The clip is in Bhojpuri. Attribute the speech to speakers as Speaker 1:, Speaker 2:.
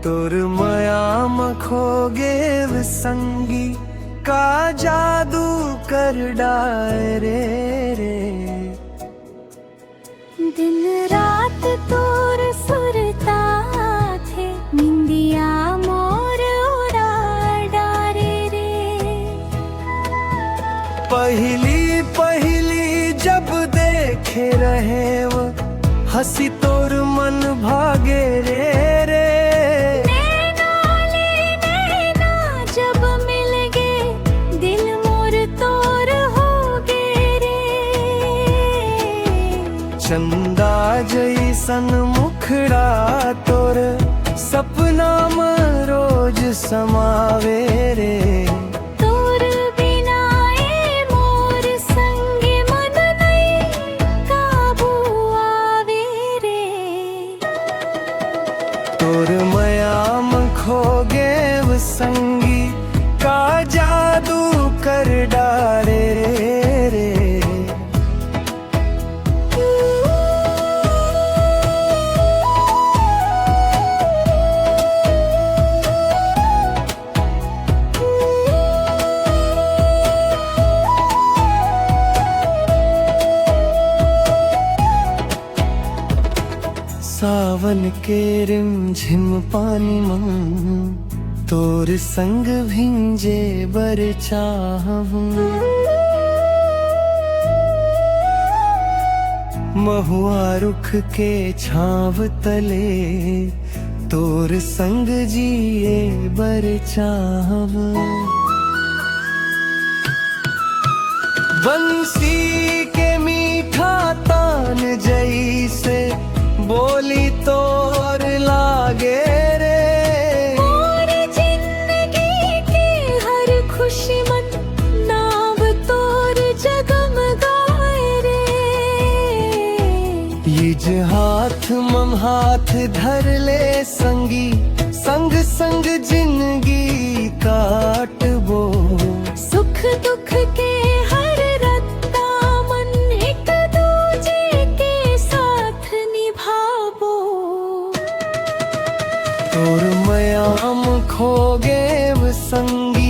Speaker 1: तोर मयाम खोगे विसंगी का जादू कर डायरे रे।
Speaker 2: दिन रात तोर सुरता थे निंदिया मोर उड़ा डारे रे।
Speaker 1: पहली पहली जब देखे रहे वो हंसी तोर मन भागे रे रे। चंदा जैसन मुखड़ा तोर सपना में रोज समावे रे।
Speaker 2: तोर बिना ए मोर संगे मन नहीं काबू आवे रे।
Speaker 1: तोर मयाम खोगे संगी का जादू कर डारे रे। सावन के रिमझिम पानी में तोर संग भिंजे बर चाहूं। महुआ रुख के छाव तले तोर संग जिए बर चाहूं। बंसी के मीठा तान जैसे बोली तोर लागे रे।
Speaker 2: और जिंदगी के हर खुशी मन नाव तोर जगमगाए रे।
Speaker 1: इज हाथ मम हाथ धर ले संगी संग संग जिंदगी काटबो।
Speaker 2: सुख दुख के हर रत्ता मन एक दूजे के साथ निभाबो।
Speaker 1: तोर मयाम खोगे संगी